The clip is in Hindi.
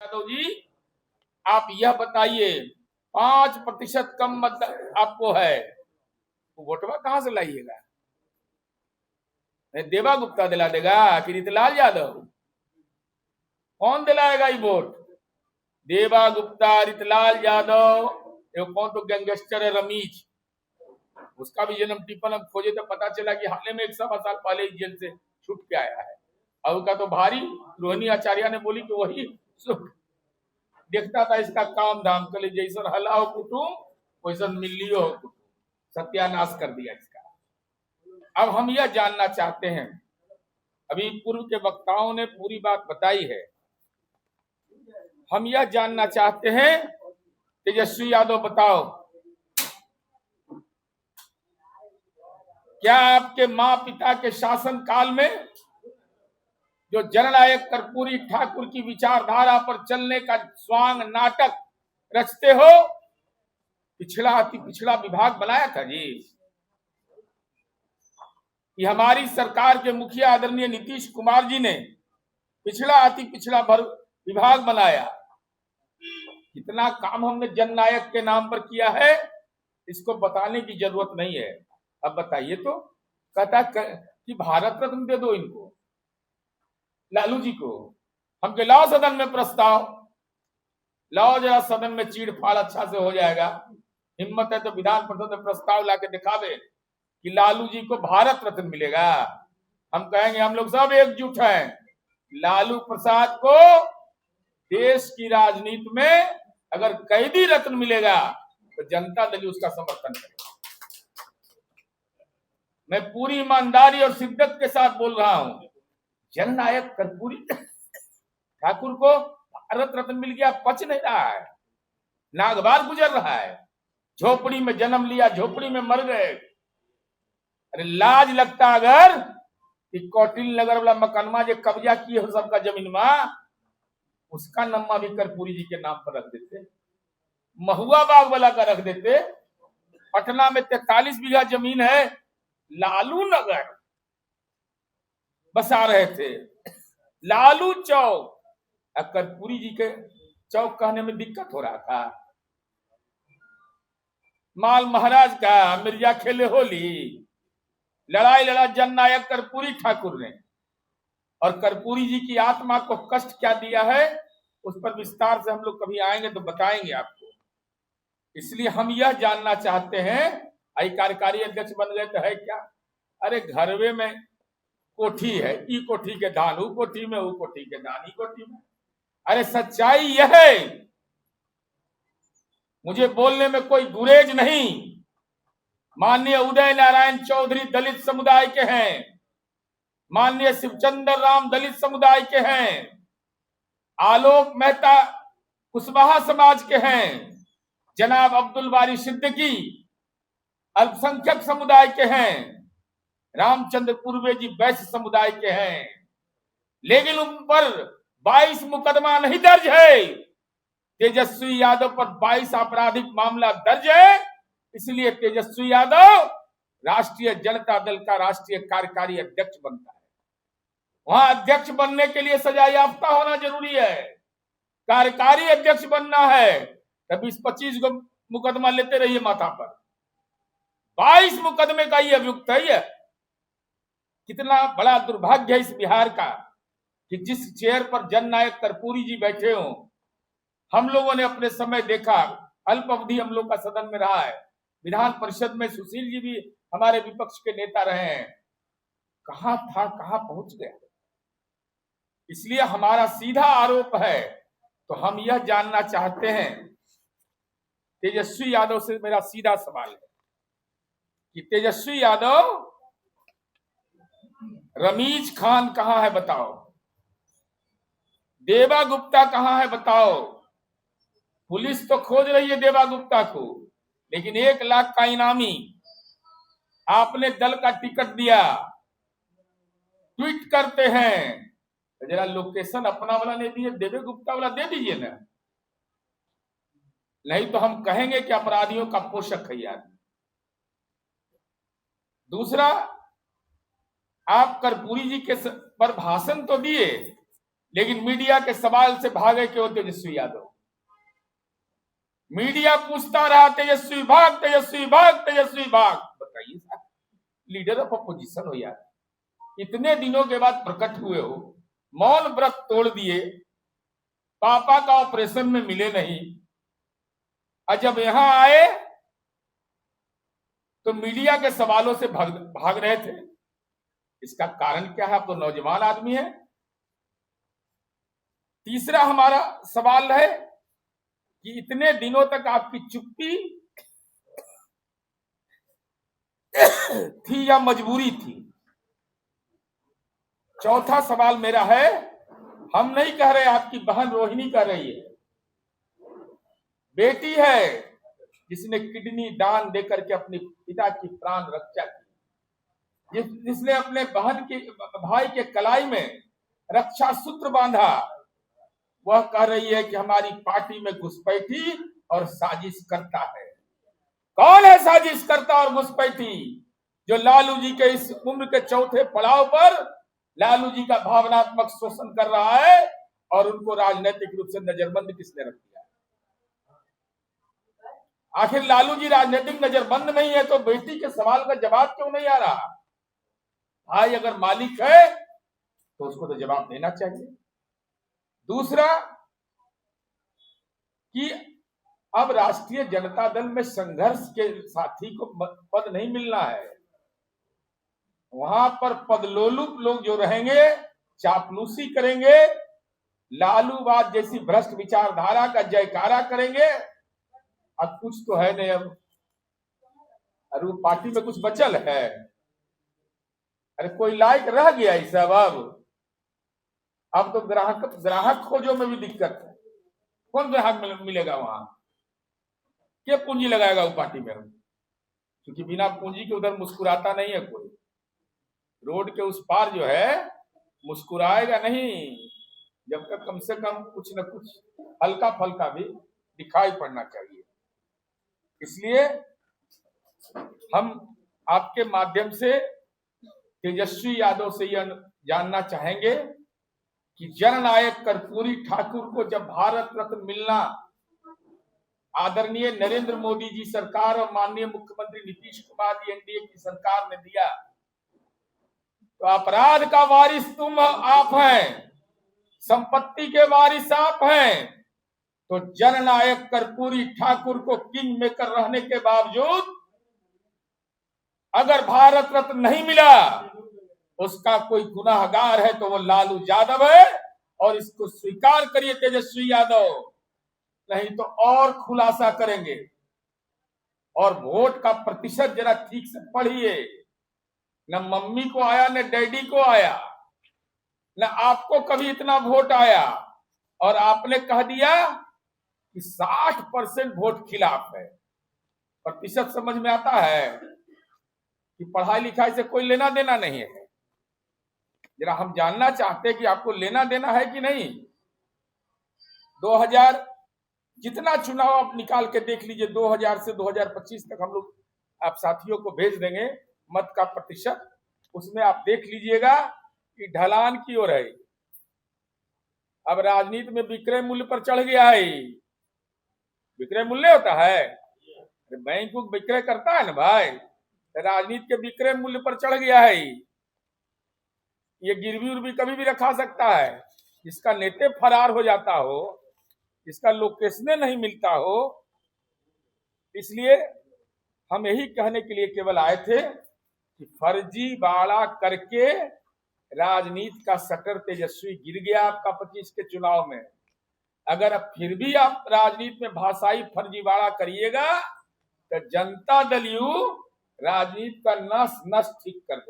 यादव जी, आप यह बताइए 5% कम मत आपको है, वोटवा कहां से लाइएगा? देवा गुप्ता दिला देगा कि रीतलाल यादव? कौन दिलाएगा ये वोट? देवा गुप्ता, रीतलाल यादव, कौन तो गैंगस्टर है रमीज, उसका भी जन्म टिप्पण अब खोजे तो पता चला कि हाल में 1 साल पहले जेल से छूट के आया है। और उसका तो भारी रोहिणी आचार्य ने बोली कि वही देखता था इसका काम धाम, कल जैसन हला हो कुटुम वैसन मिलियो हो कुटुम, सत्यानाश कर दिया इसका। अब हम यह जानना चाहते हैं, अभी पूर्व के वक्ताओं ने पूरी बात बताई है, हम यह जानना चाहते हैं तेजस्वी यादव बताओ, क्या आपके माँ पिता के शासन काल में जो जननायक कर्पूरी ठाकुर की विचारधारा पर चलने का स्वांग नाटक रचते हो, पिछड़ा अति पिछड़ा विभाग बनाया था जी? कि हमारी सरकार के मुखिया आदरणीय नीतीश कुमार जी ने पिछड़ा अति पिछड़ा विभाग बनाया। कितना काम हमने जननायक के नाम पर किया है, इसको बताने की जरूरत नहीं है। अब बताइए तो, कहता कि भारत रत्न दे दो इनको, लालू जी को। हम लाओ सदन में प्रस्ताव, लाओ जरा सदन में चीड़ फाड़ अच्छा से हो जाएगा। हिम्मत है तो विधान परिषद में प्रस्ताव लाके दिखा दे कि लालू जी को भारत रत्न मिलेगा। हम कहेंगे हम लोग सब एकजुट हैं, लालू प्रसाद को देश की राजनीति में अगर कैदी रत्न मिलेगा तो जनता दल उसका समर्थन करेगा। मैं पूरी ईमानदारी और शिद्दत के साथ बोल रहा हूं, जननायक कर्पूरी ठाकुर को भारत रत्न मिल गया, पच नहीं रहा है, नागवार गुजर रहा है, झोपड़ी में जन्म लिया, झोपड़ी में मर गए। अरे लाज लगता अगर कि कौटिल्य नगर वाला मकानमा जो कब्जा किए हो सबका जमीन में, उसका नम्मा भी कर्पूरी जी के नाम पर रख देते, महुआ बाग वाला का रख देते। पटना में 43 बीघा जमीन है, लालू नगर बसा रहे थे, लालू चौक। कर्पूरी जी के चौक कहने में दिक्कत हो रहा था। माल महाराज का मिर्जा खेले होली, लड़ाई लड़ा जननायक कर्पूरी ठाकुर ने, और कर्पूरी जी की आत्मा को कष्ट क्या दिया है उस पर विस्तार से हम लोग कभी आएंगे तो बताएंगे आपको। इसलिए हम यह जानना चाहते हैं, आई कार्यकारी अध्यक्ष बन गए तो है क्या? अरे घरवे में कोठी है, ई कोठी के दान ऊ कोठी में, ऊ कोठी के दान ई कोठी में। अरे सच्चाई यह है, मुझे बोलने में कोई गुरेज नहीं। माननीय उदय नारायण चौधरी दलित समुदाय के हैं, माननीय शिवचंद्र राम दलित समुदाय के हैं, आलोक मेहता कुशवाहा समाज के हैं, जनाब अब्दुल बारी सिद्दीकी अल्पसंख्यक समुदाय के हैं, रामचंद्र पूर्वे जी वैश्य समुदाय के हैं। लेकिन उन पर 22 मुकदमा नहीं दर्ज है। तेजस्वी यादव पर 22 आपराधिक मामला दर्ज है, इसलिए तेजस्वी यादव राष्ट्रीय जनता दल का राष्ट्रीय कार्यकारी अध्यक्ष बनता है। वहां अध्यक्ष बनने के लिए सजा याफ्ता होना जरूरी है, कार्यकारी अध्यक्ष बनना है तो 20-25 को मुकदमा लेते रहिए माथा पर। 22 मुकदमे का ये अभियुक्त है। कितना बड़ा दुर्भाग्य है इस बिहार का कि जिस चेयर पर जननायक कर्पूरी जी बैठे हों, हम लोगों ने अपने समय देखा, अल्प अवधि हम लोग का सदन में रहा है, विधान परिषद में सुशील जी भी हमारे विपक्ष के नेता रहे हैं, कहां था कहां पहुंच गया। इसलिए हमारा सीधा आरोप है, तो हम यह जानना चाहते हैं, तेजस्वी यादव से मेरा सीधा सवाल है कि तेजस्वी यादव, रमीज खान कहां है बताओ, देवा गुप्ता कहां है बताओ। पुलिस तो खोज रही है देवा गुप्ता को, लेकिन 1 लाख का इनामी आपने दल का टिकट दिया, ट्वीट करते हैं, तो जरा लोकेशन अपना वाला नहीं दिए, देवे गुप्ता वाला दे दीजिए ना, नहीं तो हम कहेंगे कि अपराधियों का पोषक है यार। दूसरा, आप कर्पूरी जी के पर भाषण तो दिए, लेकिन मीडिया के सवाल से भागे क्यों तेजस्वी यादव? मीडिया पूछता रहा तेजस्वी भाग, तेजस्वी भाग, तेजस्वी भाग। बताइए साहब, लीडर ऑफ अपोजिशन हो यार, इतने दिनों के बाद प्रकट हुए हो, मौन व्रत तोड़ दिए, पापा का ऑपरेशन में मिले नहीं, और जब यहां आए तो मीडिया के सवालों से भाग रहे थे। इसका कारण क्या है? आप तो नौजवान आदमी है। तीसरा हमारा सवाल है कि इतने दिनों तक आपकी चुप्पी थी या मजबूरी थी? चौथा सवाल मेरा है, हम नहीं कह रहे, आपकी बहन रोहिणी कह रही है, बेटी है जिसने किडनी दान देकर के अपने पिता की प्राण रक्षा की, जिसने अपने बहन के भाई के कलाई में रक्षा सूत्र बांधा, वह कह रही है कि हमारी पार्टी में घुसपैठी और साजिश करता है। कौन है साजिश करता और घुसपैठी? जो लालू जी के इस उम्र के चौथे पड़ाव पर लालू जी का भावनात्मक शोषण कर रहा है, और उनको राजनीतिक रूप से नजरबंद किसने रख दिया? आखिर लालू जी राजनीतिक नजरबंद नहीं है तो बेटी के सवाल का जवाब क्यों नहीं आ रहा? भाई अगर मालिक है तो उसको तो जवाब देना चाहिए। दूसरा कि अब राष्ट्रीय जनता दल में संघर्ष के साथी को पद नहीं मिलना है, वहां पर पदलोलुप लोग जो रहेंगे चापलूसी करेंगे, लालूवाद जैसी भ्रष्ट विचारधारा का जयकारा करेंगे। अब कुछ तो है नहीं, अब अरे वो पार्टी में कुछ बचल है? अरे कोई लायक रह गया इस सब? अब तो ग्राहक खोजो में भी दिक्कत है। कौन ग्राहक मिलेगा वहां? क्या पूंजी लगाएगा वो पार्टी में? क्योंकि बिना पूंजी के उधर मुस्कुराता नहीं है कोई। रोड के उस पार जो है मुस्कुराएगा नहीं जब तक कम से कम कुछ न कुछ हल्का फल्का भी दिखाई पड़ना चाहिए। इसलिए हम आपके माध्यम से तेजस्वी यादव से यह जानना चाहेंगे कि जननायक कर्पूरी ठाकुर को जब भारत रत्न मिलना आदरणीय नरेंद्र मोदी जी सरकार और माननीय मुख्यमंत्री नीतीश कुमार जी एनडीए की सरकार ने दिया, तो अपराध का वारिस आप हैं, संपत्ति के वारिस आप हैं, तो जननायक कर्पूरी ठाकुर को किंग मेकर रहने के बावजूद अगर भारत रत्न नहीं मिला, उसका कोई गुनाहगार है तो वो लालू यादव है, और इसको स्वीकार करिए तेजस्वी यादव, नहीं तो और खुलासा करेंगे। और वोट का प्रतिशत जरा ठीक से पढ़िए, न मम्मी को आया न डैडी को आया, न आपको कभी इतना वोट आया, और आपने कह दिया कि 60% वोट खिलाफ है। प्रतिशत समझ में आता है कि पढ़ाई लिखाई से कोई लेना देना नहीं है? जरा हम जानना चाहते हैं कि आपको लेना देना है कि नहीं। 2000 जितना चुनाव आप निकाल के देख लीजिए, 2000 से 2025 तक हम लोग आप साथियों को भेज देंगे मत का प्रतिशत, उसमें आप देख लीजिएगा कि ढलान की ओर है। अब राजनीति में विक्रय मूल्य पर चढ़ गया है। विक्रय मूल्य होता है, बैंक को विक्रय करता है ना भाई, राजनीति के विक्रय मूल्य पर चढ़ गया है। ये गिरवी उर्वी कभी भी रखा सकता है, जिसका नेते फरार हो जाता हो, जिसका लोकेशन नहीं मिलता हो। इसलिए हम यही कहने के लिए केवल आए थे कि फर्जीवाड़ा करके राजनीति का शटर तेजस्वी गिर गया आपका 25 के चुनाव में। अगर अब फिर भी आप राजनीति में भाषाई फर्जीवाड़ा करिएगा तो जनता दल यू राजनीति का नस नस ठीक कर देगा।